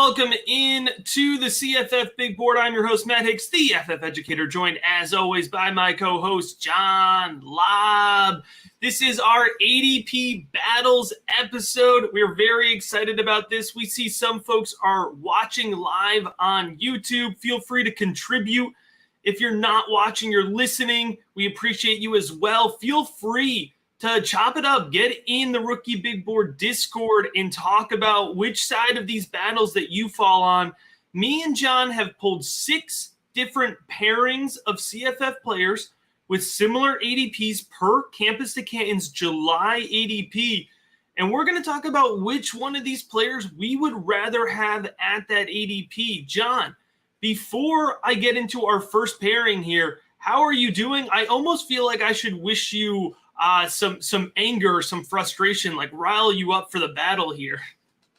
welcome in to the CFF Big Board. I'm your host, Matt Hicks, the FF Educator, joined as always by my co-host, John Lobb. This is our ADP Battles episode. We're very excited about this. We see some folks are watching live on YouTube. Feel free to contribute. If you're not watching, you're listening. We appreciate you as well. Feel free to chop it up, get in the Rookie Big Board Discord and talk about which side of these battles that you fall on. Me and John have pulled 6 different pairings of CFF players with similar ADPs per Campus to Canton's July ADP. And we're going to talk about which one of these players we would rather have at that ADP. John, before I get into our first pairing here, how are you doing? I almost feel like I should wish you some anger, some frustration, like rile you up for the battle here.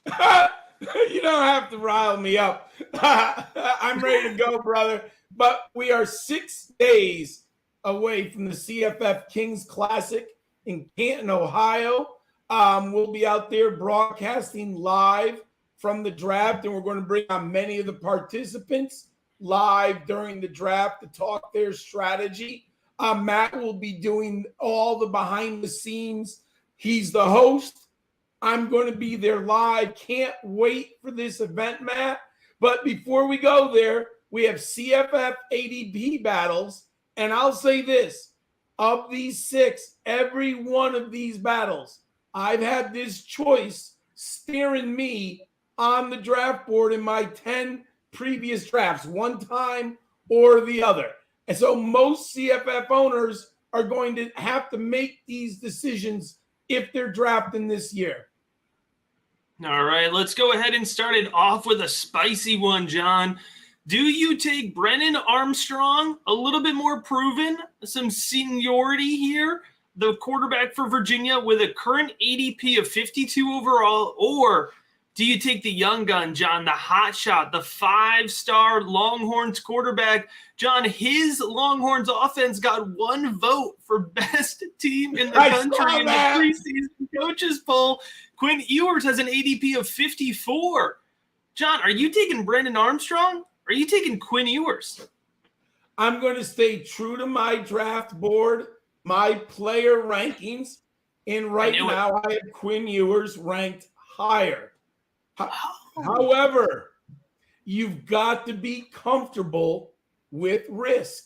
You don't have to rile me up. I'm ready to go, brother. But we are 6 days away from the CFF Kings Classic in Canton, Ohio. We'll be out there broadcasting live from the draft, and we're going to bring on many of the participants live during the draft to talk their strategy. Matt will be doing all the behind the scenes. He's the host. I'm going to be there live. Can't wait for this event, Matt. But before we go there, we have CFF ADP battles. And I'll say this, of these 6, every one of these battles, I've had this choice staring me on the draft board in my 10 previous drafts, one time or the other. And so most CFF owners are going to have to make these decisions if they're drafting this year. All right, let's go ahead and start it off with a spicy one, John. Do you take Brennan Armstrong, a little bit more proven, some seniority here, the quarterback for Virginia with a current ADP of 52 overall, or do you take the young gun, John, the hot shot, the 5-star Longhorns quarterback? John, his Longhorns offense got 1 vote for best team in the country in the preseason coaches poll. Quinn Ewers has an ADP of 54. John, are you taking Brendan Armstrong? Or are you taking Quinn Ewers? I'm going to stay true to my draft board, my player rankings, and right now I have Quinn Ewers ranked higher. However, you've got to be comfortable with risk.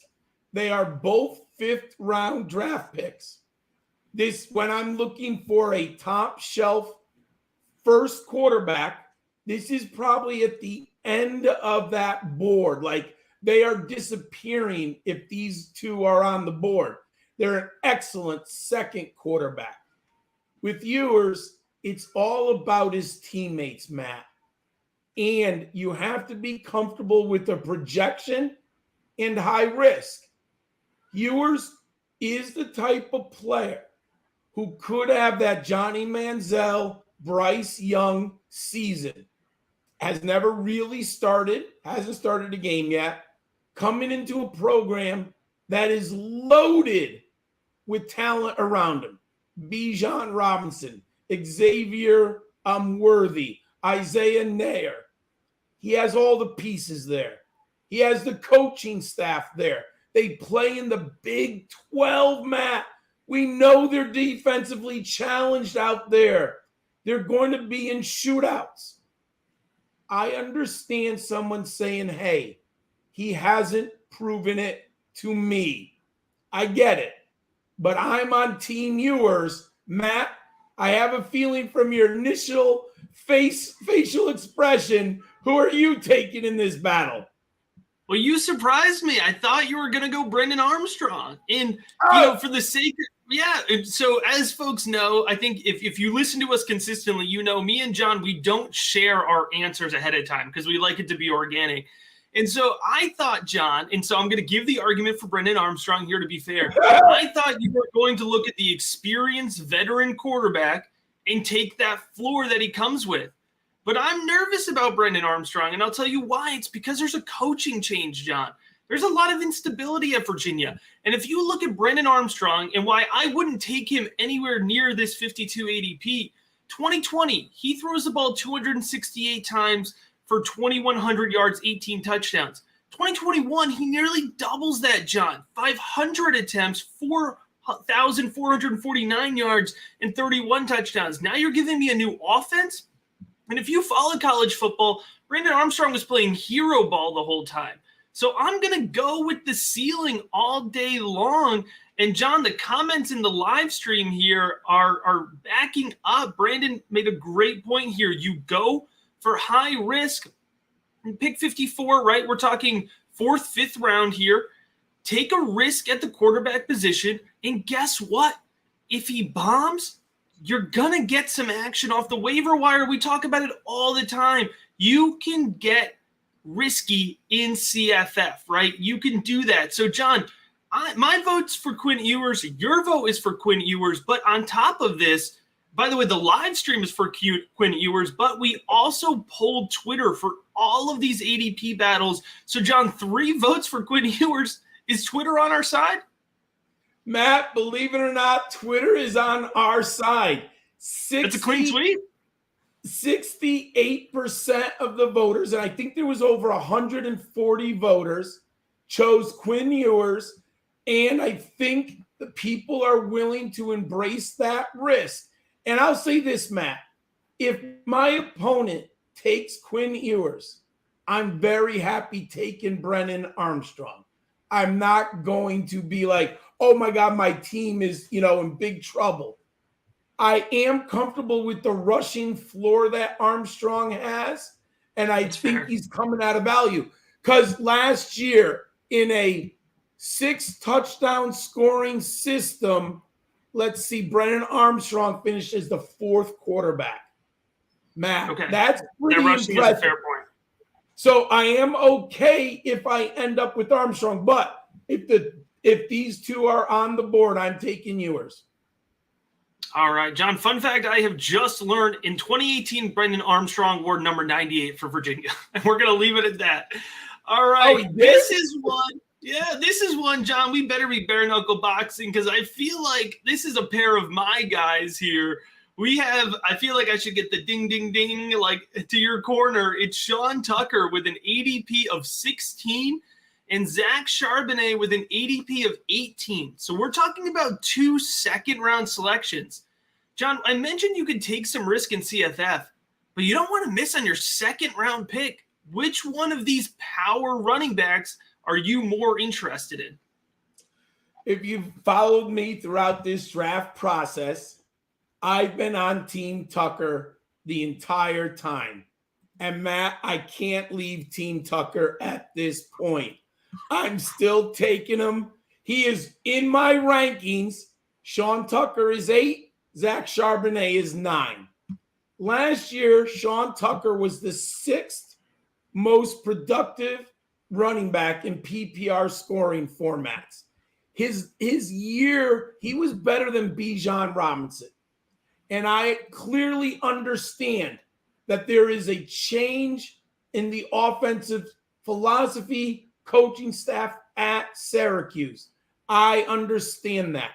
They are both 5th-round draft picks. When I'm looking for a top shelf first quarterback, this is probably at the end of that board. Like, they are disappearing if these 2 are on the board. They're an excellent second quarterback. With Ewers, it's all about his teammates, Matt. And you have to be comfortable with the projection and high risk. Ewers is the type of player who could have that Johnny Manziel, Bryce Young season. Has never really started, hasn't started a game yet, coming into a program that is loaded with talent around him. Bijan Robinson, Xavier Worthy, Isaiah Nair. He has all the pieces there. He has the coaching staff there. They play in the Big 12, Matt. We know they're defensively challenged out there. They're going to be in shootouts. I understand someone saying, hey, he hasn't proven it to me. I get it. But I'm on Team Ewers. Matt, I have a feeling from your initial facial expression, who are you taking in this battle? Well, you surprised me. I thought you were going to go Brendan Armstrong. And, for the sake of, so as folks know, I think if you listen to us consistently, me and John, we don't share our answers ahead of time because we like it to be organic. And so I thought, John, and so I'm going to give the argument for Brendan Armstrong here to be fair. I thought you were going to look at the experienced veteran quarterback and take that floor that he comes with. But I'm nervous about Brendan Armstrong, and I'll tell you why. It's because there's a coaching change, John. There's a lot of instability at Virginia. And if you look at Brendan Armstrong and why I wouldn't take him anywhere near this 52 ADP, 2020, he throws the ball 268 times for 2,100 yards, 18 touchdowns. 2021, he nearly doubles that, John. 500 attempts, 4,449 yards, and 31 touchdowns. Now you're giving me a new offense? And if you follow college football, Brandon Armstrong was playing hero ball the whole time. So I'm going to go with the ceiling all day long. And John, the comments in the live stream here are backing up. Brandon made a great point here. You go for high risk and pick 54, right? We're talking 4th, 5th round here. Take a risk at the quarterback position. And guess what? If he bombs, you're going to get some action off the waiver wire. We talk about it all the time. You can get risky in CFF, right? You can do that. So, John, my vote's for Quinn Ewers. Your vote is for Quinn Ewers. But on top of this, by the way, the live stream is for Quinn Ewers, but we also polled Twitter for all of these ADP battles. So, John, 3 votes for Quinn Ewers. Is Twitter on our side? Matt, believe it or not, Twitter is on our side. It's a clean sweep. 68% of the voters, and I think there was over 140 voters, chose Quinn Ewers, and I think the people are willing to embrace that risk. And I'll say this, Matt, if my opponent takes Quinn Ewers, I'm very happy taking Brennan Armstrong. I'm not going to be like, oh my God, my team is, in big trouble. I am comfortable with the rushing floor that Armstrong has, and I think he's coming out of value. Because last year, in a 6-touchdown scoring system, let's see, Brennan Armstrong finished as the 4th quarterback. Matt, that's pretty impressive. Is a fair point. So I am okay if I end up with Armstrong, but if these two are on the board, I'm taking Ewers. All right, John, fun fact I have just learned, in 2018, Brendan Armstrong wore number 98 for Virginia. And we're going to leave it at that. All right, this is one. Yeah, this is one, John. We better be bare knuckle boxing because I feel like this is a pair of my guys here. I feel like I should get the ding, ding, ding, like to your corner. It's Sean Tucker with an ADP of 16 and Zack Charbonnet with an ADP of 18. So we're talking about 2 second-round selections. John, I mentioned you could take some risk in CFF, but you don't want to miss on your second-round pick. Which one of these power running backs are you more interested in? If you've followed me throughout this draft process, I've been on Team Tucker the entire time. And Matt, I can't leave Team Tucker at this point. I'm still taking him. He is in my rankings. Sean Tucker is 8. Zack Charbonnet is 9. Last year, Sean Tucker was the 6th most productive running back in PPR scoring formats. His year, he was better than Bijan Robinson. And I clearly understand that there is a change in the offensive philosophy, coaching staff at Syracuse. I understand that.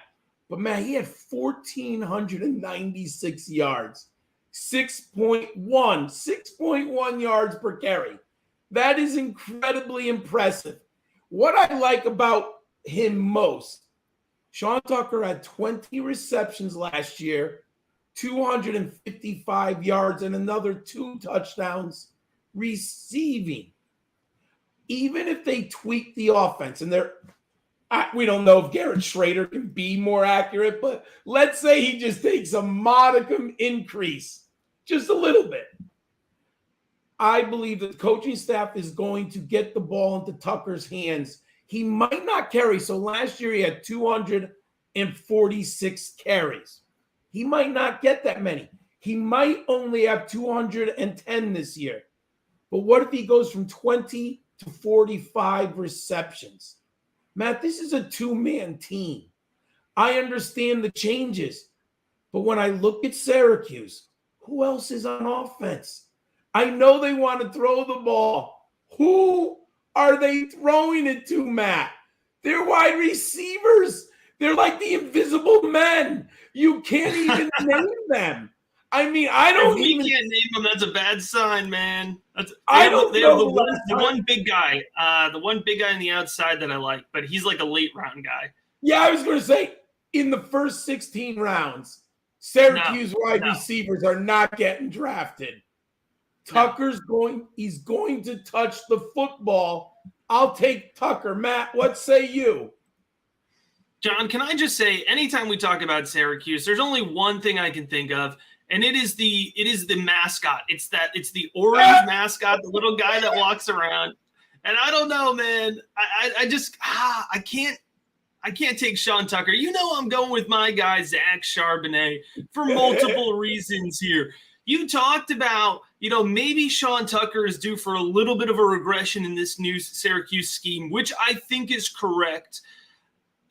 But, man, he had 1,496 yards, 6.1 yards per carry. That is incredibly impressive. What I like about him most, Sean Tucker had 20 receptions last year, 255 yards, and another 2 touchdowns receiving. Even if they tweak the offense, and we don't know if Garrett Schrader can be more accurate, but let's say he just takes a modicum increase, just a little bit. I believe that the coaching staff is going to get the ball into Tucker's hands. He might not carry. So last year he had 246 carries. He might not get that many. He might only have 210 this year. But what if he goes from 20 to 45 receptions? Matt, this is a 2-man team. I understand the changes. But when I look at Syracuse, who else is on offense? I know they want to throw the ball. Who are they throwing it to, Matt? They're wide receivers. They're like the invisible men. You can't even name them. I mean, I don't If we even. can't name them, that's a bad sign, man. They I have don't the know one big guy, the one big guy on the outside that I like, but he's like a late round guy. Yeah, I was going to say in the first 16 rounds, Syracuse wide receivers are not getting drafted. Tucker's he's going to touch the football. I'll take Tucker. Matt, what say you? John, can I just say, anytime we talk about Syracuse, there's only one thing I can think of, and it is the mascot. It's the orange mascot, the little guy that walks around. And I don't know, man. I can't take Sean Tucker. You know I'm going with my guy, Zack Charbonnet, for multiple reasons here. You talked about, maybe Sean Tucker is due for a little bit of a regression in this new Syracuse scheme, which I think is correct.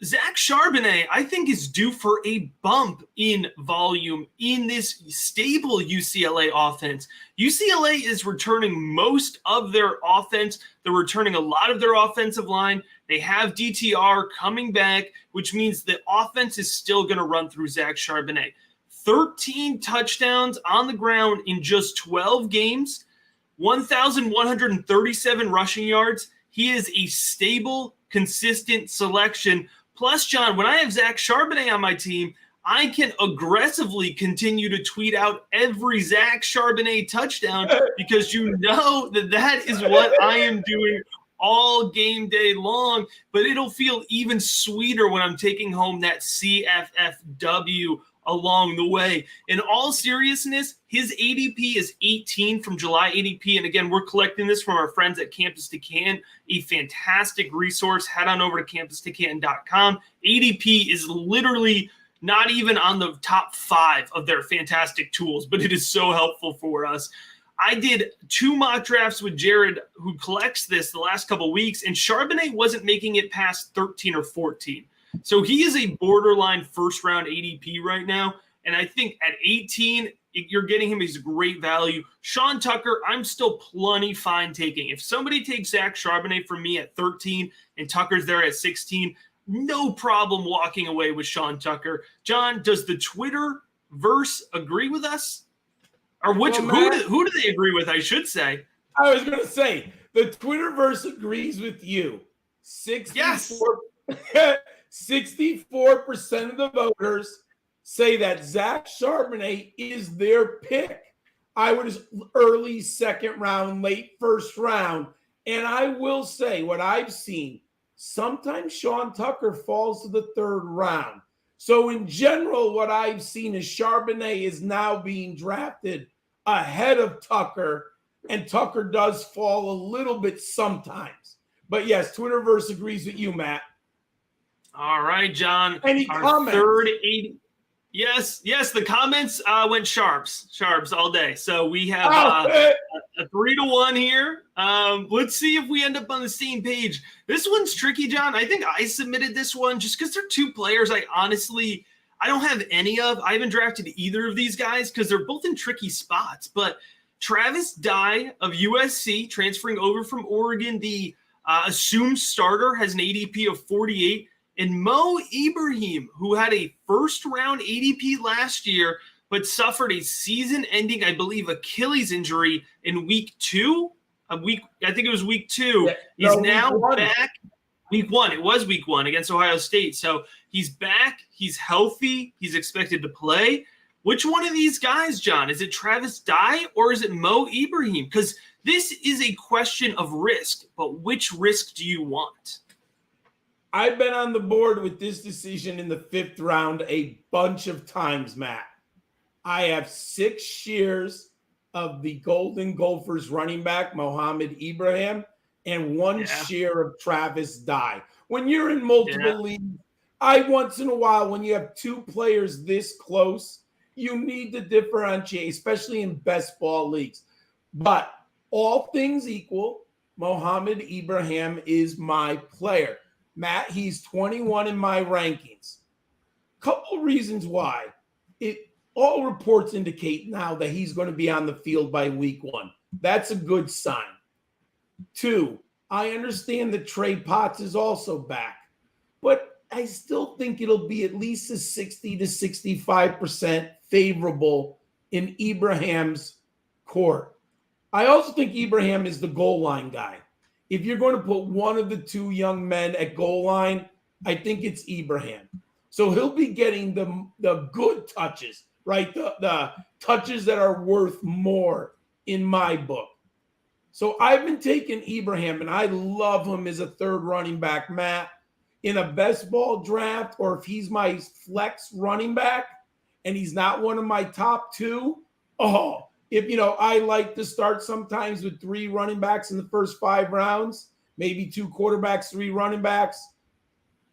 Zack Charbonnet, I think, is due for a bump in volume in this stable UCLA offense. UCLA is returning most of their offense. They're returning a lot of their offensive line. They have DTR coming back, which means the offense is still going to run through Zack Charbonnet. 13 touchdowns on the ground in just 12 games, 1,137 rushing yards. He is a stable, consistent selection. Plus, John, when I have Zack Charbonnet on my team, I can aggressively continue to tweet out every Zack Charbonnet touchdown because that is what I am doing all game day long. But it'll feel even sweeter when I'm taking home that CFFW along the way. In all seriousness, his ADP is 18 from July ADP. And again, we're collecting this from our friends at Campus to Can, a fantastic resource. Head on over to campusToCan.com. ADP is literally not even on the top 5 of their fantastic tools, but it is so helpful for us. I did 2 mock drafts with Jared, who collects this the last couple weeks, and Charbonnet wasn't making it past 13 or 14. So he is a borderline first-round ADP right now, and I think at 18, you're getting him as great value. Sean Tucker, I'm still plenty fine taking. If somebody takes Zack Charbonnet from me at 13 and Tucker's there at 16, no problem walking away with Sean Tucker. John, does the Twitterverse agree with us? Or who do they agree with, I should say? I was going to say, the Twitterverse agrees with you. 64% of the voters say that Zack Charbonnet is their pick. I was early second round, late first round. And I will say what I've seen, sometimes Sean Tucker falls to the third round. So in general, what I've seen is Charbonnet is now being drafted ahead of Tucker, and Tucker does fall a little bit sometimes. But yes, Twitterverse agrees with you, Matt. All right, John. Any comments? Third 80. Yes, the comments went sharps all day. So we have a 3-1 here. Let's see if we end up on the same page. This one's tricky, John. I think I submitted this one just because they're 2 players I don't have any of. I haven't drafted either of these guys because they're both in tricky spots. But Travis Dye of USC, transferring over from Oregon, the assumed starter, has an ADP of 48. And Mo Ibrahim, who had a first-round ADP last year, but suffered a season-ending, I believe, Achilles injury in week 2. I think it was week 2. Yeah, he's now back. Week 1. It was week 1 against Ohio State. So he's back. He's healthy. He's expected to play. Which one of these guys, John? Is it Travis Dye or is it Mo Ibrahim? Because this is a question of risk, but which risk do you want? I've been on the board with this decision in the 5th round a bunch of times, Matt. I have 6 shares of the Golden Gophers running back, Mohammed Ibrahim, and 1 share of Travis Dye. When you're in multiple leagues, once in a while, when you have 2 players this close, you need to differentiate, especially in best ball leagues. But all things equal, Mohammed Ibrahim is my player. Matt, he's 21 in my rankings. Couple reasons why. All reports indicate now that he's going to be on the field by week 1. That's a good sign. 2, I understand that Trey Potts is also back, but I still think it'll be at least a 60 to 65% favorable in Ibrahim's court. I also think Ibrahim is the goal line guy. If you're going to put one of the two young men at goal line, I think it's Ibrahim. So he'll be getting the good touches, right? The touches that are worth more in my book. So I've been taking Ibrahim, and I love him as a third running back, Matt. In a best ball draft, or if he's my flex running back and he's not one of my top two, I like to start sometimes with 3 running backs in the first 5 rounds, maybe 2 quarterbacks, 3 running backs.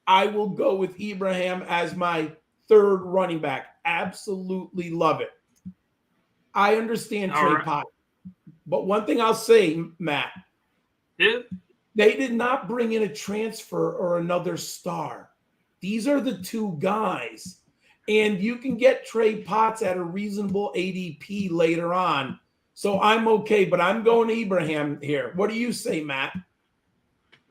I will go with Ibrahim as my third running back. Absolutely love it. I understand Trey Potts, but one thing I'll say, Matt, they did not bring in a transfer or another star. These are the 2 guys. And you can get Trey Potts at a reasonable ADP later on. So I'm okay, but I'm going to Ibrahim here. What do you say, Matt?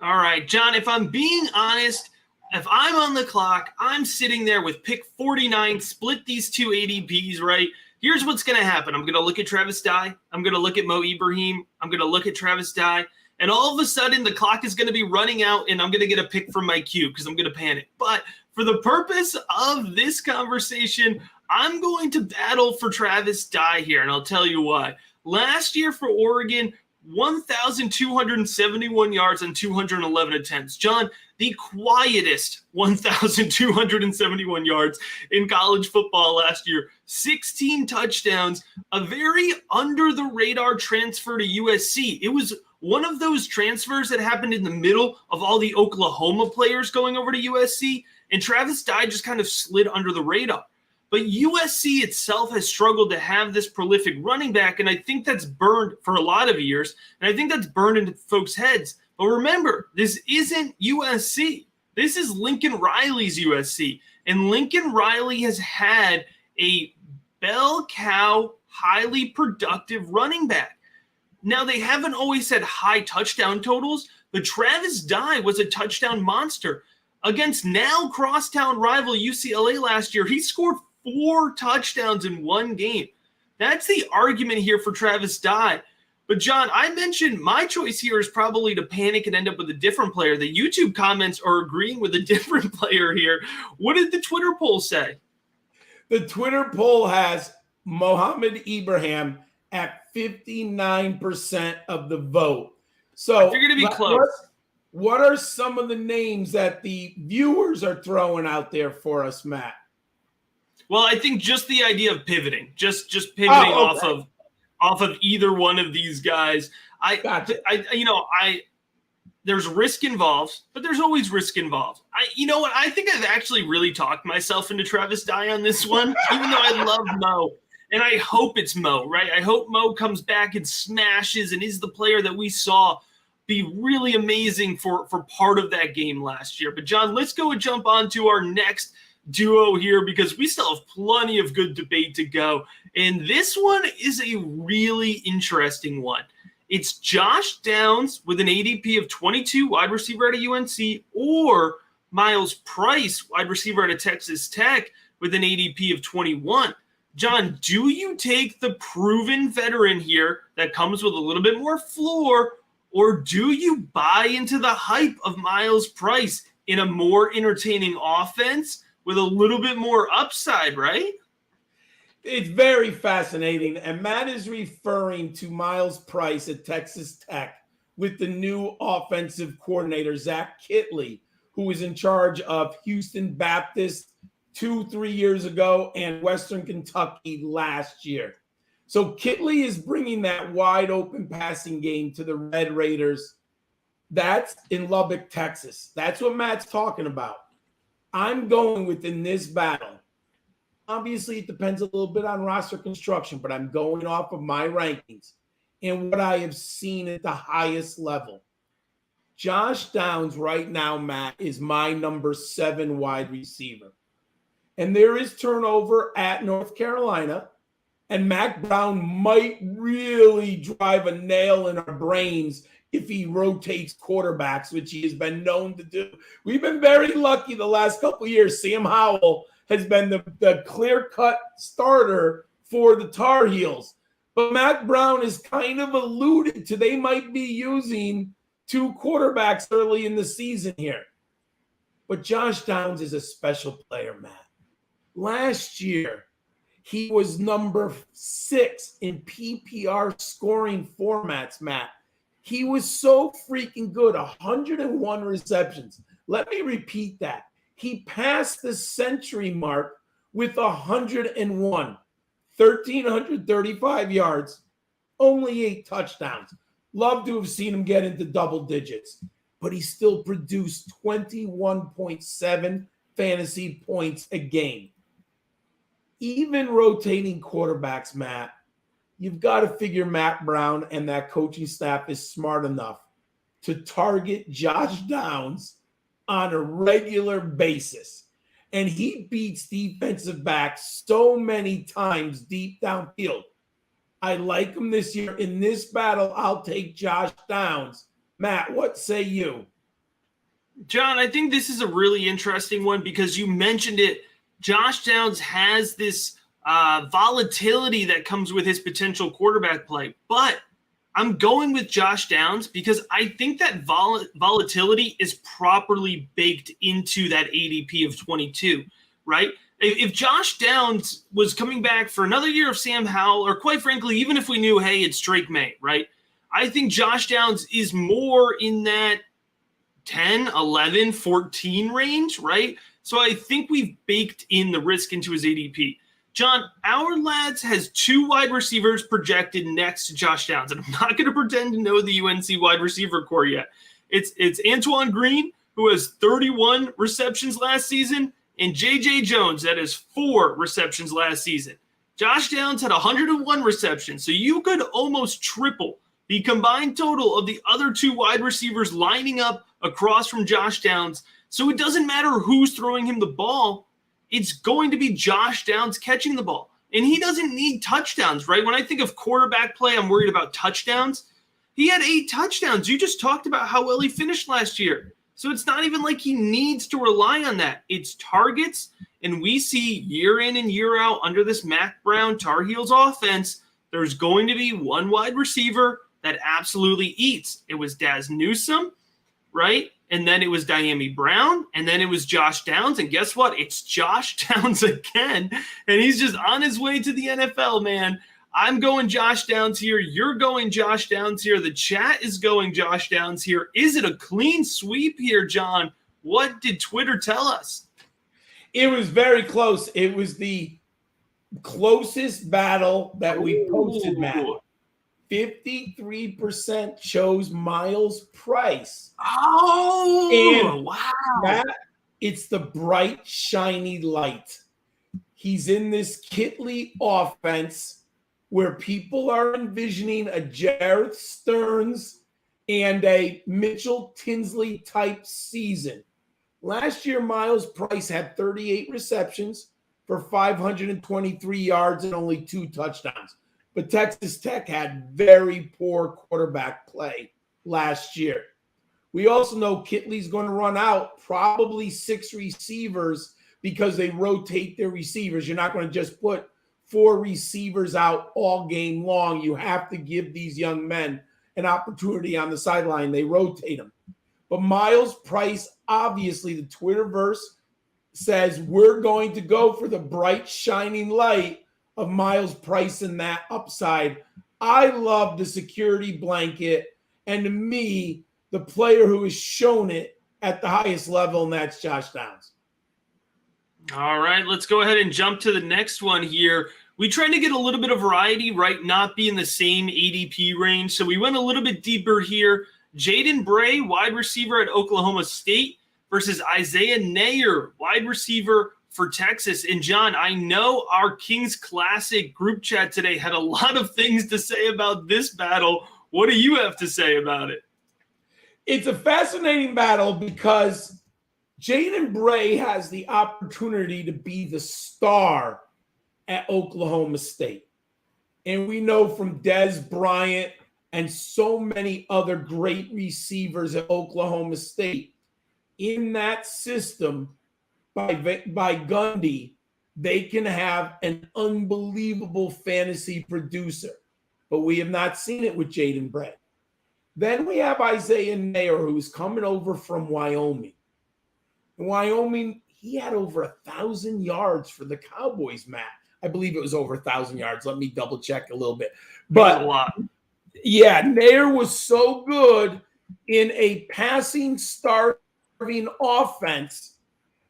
All right, John, if I'm being honest, if I'm on the clock, I'm sitting there with pick 49, split these 2 ADPs, right? Here's what's going to happen. I'm going to look at Travis Dye. I'm going to look at Mo Ibrahim. I'm going to look at Travis Dye. And all of a sudden, the clock is going to be running out, and I'm going to get a pick from my queue because I'm going to panic. But for the purpose of this conversation, I'm going to battle for Travis Dye here, and I'll tell you why. Last year for Oregon, 1,271 yards and 211 attempts. John, the quietest 1,271 yards in college football last year. 16 touchdowns, a very under-the-radar transfer to USC. It was one of those transfers that happened in the middle of all the Oklahoma players going over to USC, and Travis Dye just kind of slid under the radar. But USC itself has struggled to have this prolific running back, and I think that's burned for a lot of years, and I think that's burned into folks' heads. But remember, this isn't USC. This is Lincoln Riley's USC, and Lincoln Riley has had a bell cow, highly productive running back. Now, they haven't always had high touchdown totals, but Travis Dye was a touchdown monster. Against now crosstown rival UCLA last year, he scored 4 touchdowns in one game. That's the argument here for Travis Dye. But, John, I mentioned my choice here is probably to panic and end up with a different player. The YouTube comments are agreeing with a different player here. What did the Twitter poll say? The Twitter poll has Mohammed Ibrahim at 59% of the vote. So I figured it'd be close. What are some of the names that the viewers are throwing out there for us, Matt? Well, I think just the idea of pivoting, just pivoting off of either one of these guys. There's risk involved, but there's always risk involved. I think I've actually really talked myself into Travis Dye on this one, even though I love Mo. And I hope it's Mo, right? I hope Mo comes back and smashes and is the player that we saw be really amazing for part of that game last year. But, John, let's go and jump on to our next duo here because we still have plenty of good debate to go. And this one is a really interesting one. It's Josh Downs with an ADP of 22, wide receiver at a UNC, or Miles Price, wide receiver at a Texas Tech, with an ADP of 21. John, do you take the proven veteran here that comes with a little bit more floor, or do you buy into the hype of Miles Price in a more entertaining offense with a little bit more upside, right? It's very fascinating. And Matt is referring to Miles Price at Texas Tech with the new offensive coordinator, Zack Charbonnet, who was in charge of Houston Baptist 2-3 years ago and Western Kentucky last year. So Charbonnet is bringing that wide open passing game to the Red Raiders. That's in Lubbock, Texas. That's what Matt's talking about. I'm going within this battle. Obviously, it depends a little bit on roster construction, but I'm going off of my rankings and what I have seen at the highest level. Josh Downs right now, Matt, is my number 7 wide receiver. And there is turnover at North Carolina, and Mac Brown might really drive a nail in our brains if he rotates quarterbacks, which he has been known to do. We've been very lucky the last couple of years. Sam Howell has been the clear-cut starter for the Tar Heels. But Matt Brown has kind of alluded to they might be using two quarterbacks early in the season here. But Josh Downs is a special player, Matt. Last year, he was number 6 in PPR scoring formats, Matt. He was so freaking good, 101 receptions. Let me repeat that. He passed the century mark with 101, 1,335 yards, only 8 touchdowns. Love to have seen him get into double digits, but he still produced 21.7 fantasy points a game. Even rotating quarterbacks, Matt, you've got to figure Matt Brown and that coaching staff is smart enough to target Josh Downs on a regular basis. And he beats defensive backs so many times deep downfield. I like him this year. In this battle, I'll take Josh Downs. Matt, what say you? John, I think this is a really interesting one because you mentioned it. Josh Downs has this volatility that comes with his potential quarterback play. But I'm going with Josh Downs because I think that volatility is properly baked into that ADP of 22, right? If Josh Downs was coming back for another year of Sam Howell, or quite frankly, even if we knew, hey, it's Drake May, right? I think Josh Downs is more in that 10, 11, 14 range, right? So I think we've baked in the risk into his ADP. John, our lads has 2 wide receivers projected next to Josh Downs, and I'm not going to pretend to know the UNC wide receiver core yet. It's Antoine Green, who has 31 receptions last season, and J.J. Jones, that is 4 receptions last season. Josh Downs had 101 receptions, so you could almost triple the combined total of the other 2 wide receivers lining up across from Josh Downs. So it doesn't matter who's throwing him the ball. It's going to be Josh Downs catching the ball. And he doesn't need touchdowns, right? When I think of quarterback play, I'm worried about touchdowns. He had 8 touchdowns. You just talked about how well he finished last year. So it's not even like he needs to rely on that. It's targets, and we see year in and year out under this Mac Brown Tar Heels offense, there's going to be one wide receiver that absolutely eats. It was Daz Newsome, right? And then it was Diami Brown, and then it was Josh Downs. And guess what? It's Josh Downs again, and he's just on his way to the NFL, man. I'm going Josh Downs here. You're going Josh Downs here. The chat is going Josh Downs here. Is it a clean sweep here, John? What did Twitter tell us? It was very close. It was the closest battle that we posted, Matt. 53% chose Miles Price. Oh, and wow. Matt, it's the bright, shiny light. He's in this Kitley offense where people are envisioning a Jarrett Stearns and a Mitchell Tinsley type season. Last year, Miles Price had 38 receptions for 523 yards and only 2 touchdowns. But Texas Tech had very poor quarterback play last year. We also know Kitley's going to run out probably 6 receivers because they rotate their receivers. You're not going to just put 4 receivers out all game long. You have to give these young men an opportunity on the sideline. They rotate them. But Miles Price, obviously the Twitterverse says we're going to go for the bright, shining light of Miles Price and that upside. I love the security blanket, and to me, the player who has shown it at the highest level, and that's Josh Downs. All right, let's go ahead and jump to the next one here. We tried to get a little bit of variety, right? Not be in the same ADP range. So we went a little bit deeper here. Jayden Bray, wide receiver at Oklahoma State, versus Isaiah Neyor, wide receiver for Texas. And John, I know our Kings Classic group chat today had a lot of things to say about this battle. What do you have to say about it? It's a fascinating battle because Jayden Bray has the opportunity to be the star at Oklahoma State. And we know from Dez Bryant and so many other great receivers at Oklahoma State, in that system by Gundy, they can have an unbelievable fantasy producer. But we have not seen it with Jayden Bray. Then we have Isaiah Nair, who's coming over from Wyoming. In Wyoming, he had over 1,000 yards for the Cowboys, Matt. I believe it was over 1,000 yards. Let me double check a little bit. But a lot. Yeah, Nair was so good in a passing starving offense.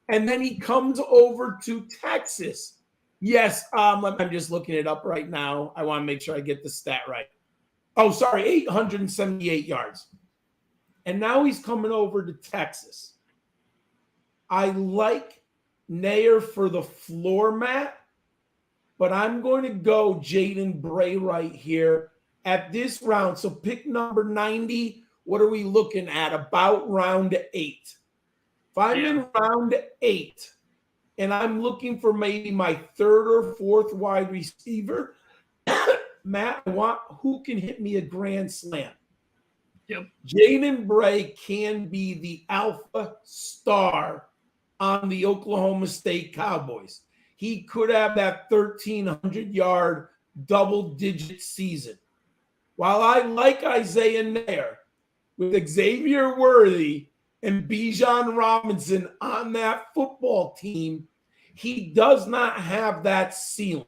And then he comes over to Texas. Yes, I'm just looking it up right now. I want to make sure I get the stat right. Oh, sorry, 878 yards. And now he's coming over to Texas. I like Nair for the floor mat, but I'm going to go Jayden Bray right here at this round. So pick number 90. What are we looking at? About round 8. If I'm in round 8 and I'm looking for maybe my 3rd or 4th wide receiver, Matt, I want who can hit me a grand slam. Yep. Jayden Bray can be the alpha star on the Oklahoma State Cowboys. He could have that 1,300-yard double-digit season. While I like Isaiah Nair, with Xavier Worthy and Bijan Robinson on that football team, he does not have that ceiling.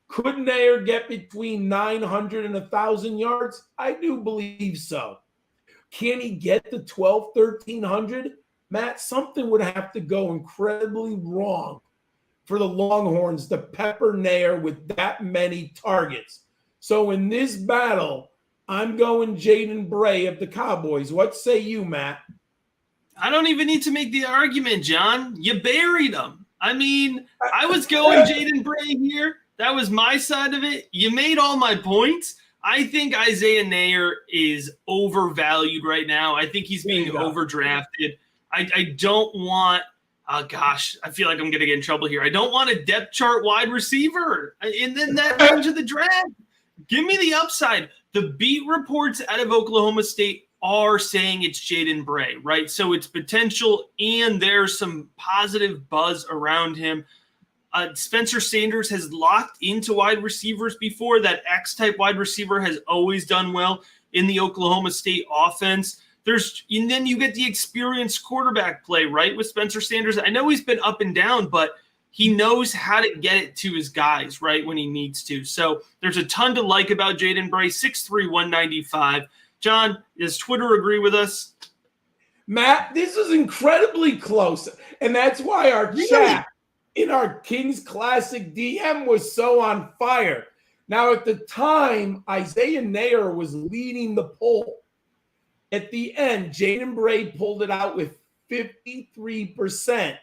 Could Nair get between 900 and 1,000 yards? I do believe so. Can he get to 1,300? Matt, something would have to go incredibly wrong for the Longhorns to pepper Nair with that many targets. So in this battle, I'm going Jayden Bray of the Cowboys. What say you, Matt? I don't even need to make the argument, John. You buried him. I mean, I was going Jayden Bray here. That was my side of it. You made all my points. I think Isaiah Nair is overvalued right now. I think he's being overdrafted. I don't want I feel like I'm going to get in trouble here. I don't want a depth chart wide receiver. And then that range of the draft. Give me the upside. The beat reports out of Oklahoma State are saying it's Jayden Bray, right? So it's potential, and there's some positive buzz around him. Spencer Sanders has locked into wide receivers before. That X-type wide receiver has always done well in the Oklahoma State offense. And then you get the experienced quarterback play, right, with Spencer Sanders. I know he's been up and down, but he knows how to get it to his guys, right, when he needs to. So there's a ton to like about Jayden Bray, 6'3", 195. John, does Twitter agree with us? Matt, this is incredibly close. And that's why our chat in our Kings Classic DM was so on fire. Now, at the time, Isaiah Nair was leading the poll. At the end, Jayden Bray pulled it out with 53%.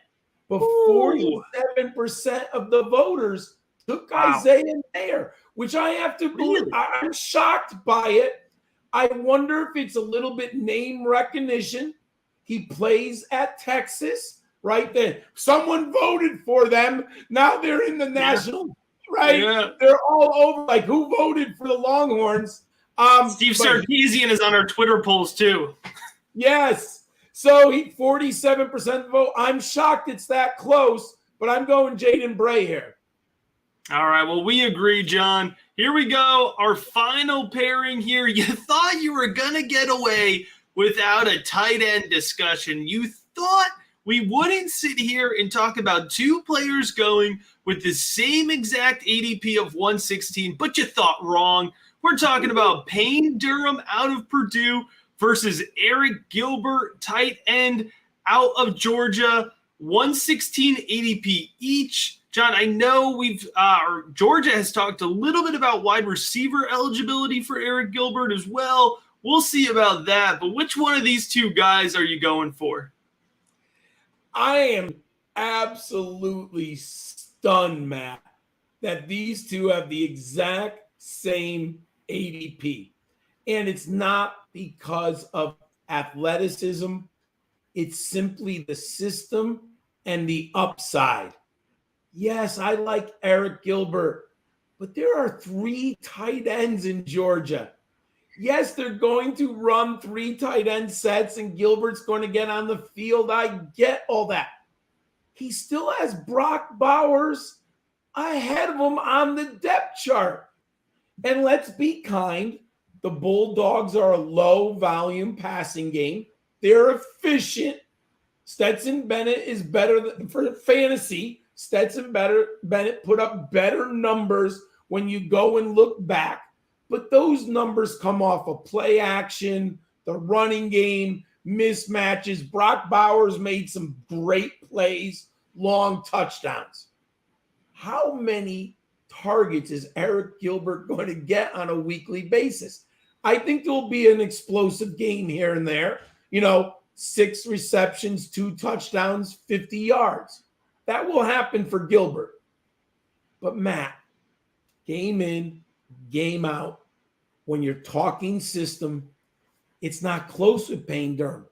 But 47% of the voters took Isaiah Nair, which I have to believe. I'm shocked by it. I wonder if it's a little bit name recognition. He plays at Texas, right? Then someone voted for them. Now they're in the national, right? Yeah. They're all over. Like, who voted for the Longhorns? Steve Sarkisian is on our Twitter polls too. Yes. So he 47% vote. I'm shocked it's that close, but I'm going Jayden Bray here. All right. Well, we agree, John. Here we go. Our final pairing here. You thought you were going to get away without a tight end discussion. You thought we wouldn't sit here and talk about two players going with the same exact ADP of 116, but you thought wrong. We're talking about Payne Durham out of Purdue versus Eric Gilbert, tight end out of Georgia, 116 ADP each. John, I know Georgia has talked a little bit about wide receiver eligibility for Eric Gilbert as well. We'll see about that. But which one of these two guys are you going for? I am absolutely stunned, Matt, that these two have the exact same ADP. And it's not because of athleticism. It's simply the system and the upside. Yes, I like Eric Gilbert, but there are 3 tight ends in Georgia. Yes, they're going to run 3 tight end sets and Gilbert's going to get on the field. I get all that. he still has Brock Bowers ahead of him on the depth chart. And let's be kind. The Bulldogs are a low-volume passing game. They're efficient. Stetson Bennett is better for fantasy. Bennett put up better numbers when you go and look back. But those numbers come off of play action, the running game, mismatches. Brock Bowers made some great plays, long touchdowns. How many targets is Eric Gilbert going to get on a weekly basis? I think there'll be an explosive game here and there. 6 receptions, 2 touchdowns, 50 yards. That will happen for Gilbert. But Matt, game in, game out, when you're talking system, it's not close with Payne Durham.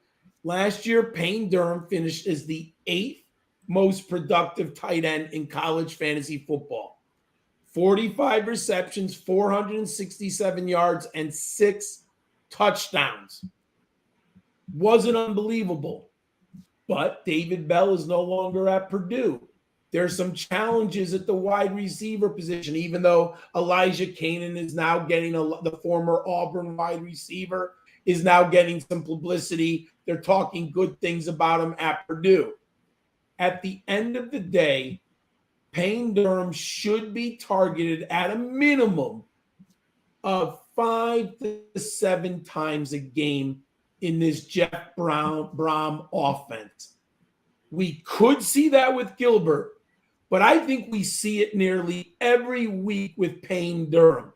Last year, Payne Durham finished as the 8th most productive tight end in college fantasy football. 45 receptions, 467 yards, and 6 touchdowns. Wasn't unbelievable. But David Bell is no longer at Purdue. There's some challenges at the wide receiver position, even though Elijah Canaan is now getting the former Auburn wide receiver is now getting some publicity. They're talking good things about him at Purdue. At the end of the day, Payne Durham should be targeted at a minimum of 5 to 7 times a game in this Jeff Brom offense. We could see that with Gilbert, but I think we see it nearly every week with Payne Durham.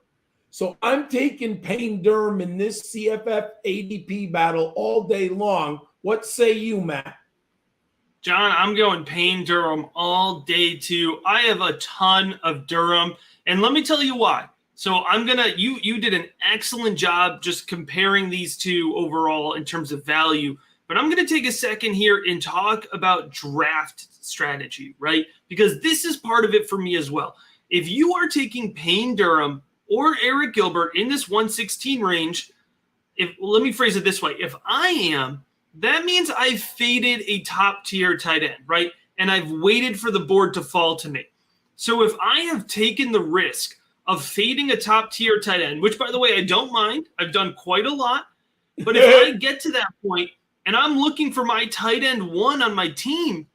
So I'm taking Payne Durham in this CFF ADP battle all day long. What say you, Matt? John, I'm going Payne Durham all day too. I have a ton of Durham, and let me tell you why. So you did an excellent job just comparing these two overall in terms of value, but I'm going to take a second here and talk about draft strategy, right? Because this is part of it for me as well. If you are taking Payne Durham or Eric Gilbert in this 116 range, let me phrase it this way. If I am, that means I've faded a top tier tight end, right? And I've waited for the board to fall to me. So if I have taken the risk of fading a top tier tight end, which by the way, I don't mind, I've done quite a lot. But if I get to that point and I'm looking for my tight end 1 on my team,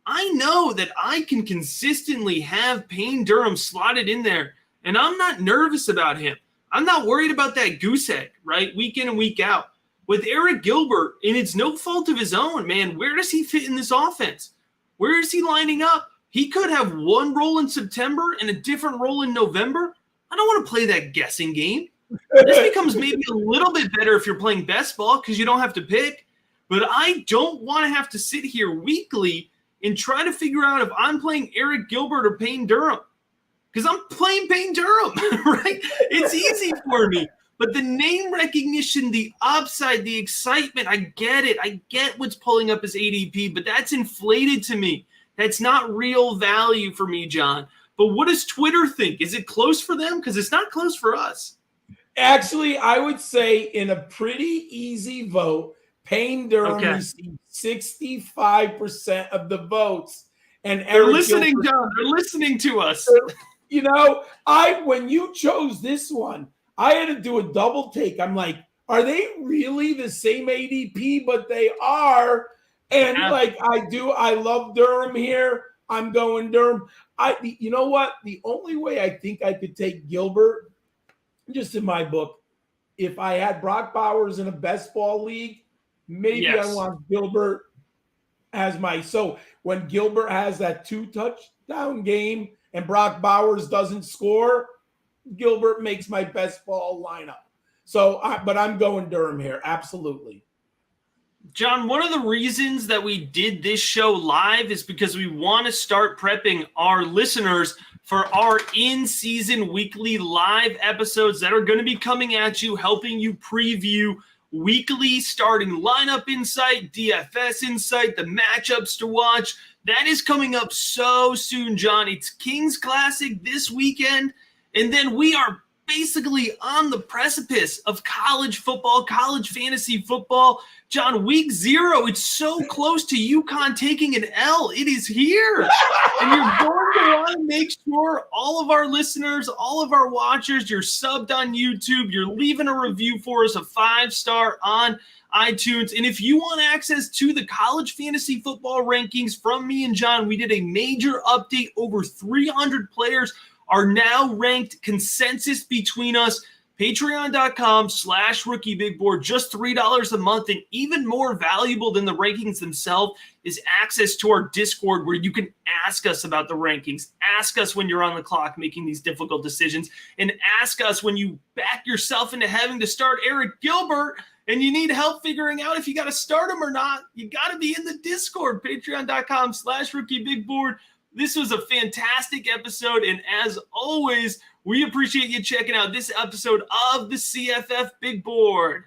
I know that I can consistently have Payne Durham slotted in there. And I'm not nervous about him. I'm not worried about that goose egg, right? Week in and week out. With Eric Gilbert, and it's no fault of his own, man, where does he fit in this offense? Where is he lining up? He could have one role in September and a different role in November. I don't want to play that guessing game. This becomes maybe a little bit better if you're playing best ball because you don't have to pick. But I don't want to have to sit here weekly and try to figure out if I'm playing Eric Gilbert or Payne Durham. Because I'm playing Payne Durham, right? It's easy for me. But the name recognition, the upside, the excitement, I get it. I get what's pulling up his ADP, but that's inflated to me. That's not real value for me, John. But what does Twitter think? Is it close for them? Because it's not close for us. Actually, I would say in a pretty easy vote, Payne Durham received 65% of the votes. And they're listening, Gilbert, John. They're listening to us. When you chose this one, I had to do a double take. I'm like, are they really the same ADP? But they are. And I love Durham here. I'm going Durham. You know what? The only way I think I could take Gilbert, just in my book, if I had Brock Bowers in a best ball league, maybe I want Gilbert as so when Gilbert has that 2 touchdown game and Brock Bowers doesn't score, Gilbert makes my best ball lineup. But I'm going Durham here. Absolutely. John, one of the reasons that we did this show live is because we want to start prepping our listeners for our in-season weekly live episodes that are going to be coming at you, helping you preview weekly starting lineup insight, DFS insight, the matchups to watch. That is coming up so soon, John. It's Kings Classic this weekend, and then we are basically on the precipice of college football, college fantasy football. John, week 0, it's so close to UConn taking an L. It is here. And you're going to want to make sure all of our listeners, all of our watchers, you're subbed on YouTube, you're leaving a review for us, a 5-star on iTunes. And if you want access to the college fantasy football rankings from me and John, we did a major update. Over 300 players are now ranked consensus between us. Patreon.com/rookiebigboard, just $3 a month. And even more valuable than the rankings themselves is access to our Discord, where you can ask us about the rankings, ask us when you're on the clock making these difficult decisions, and ask us when you back yourself into having to start Eric Gilbert and you need help figuring out if you got to start him or not. You got to be in the Discord, patreon.com/rookiebigboard. This was a fantastic episode, and as always, we appreciate you checking out this episode of the CFF Big Board.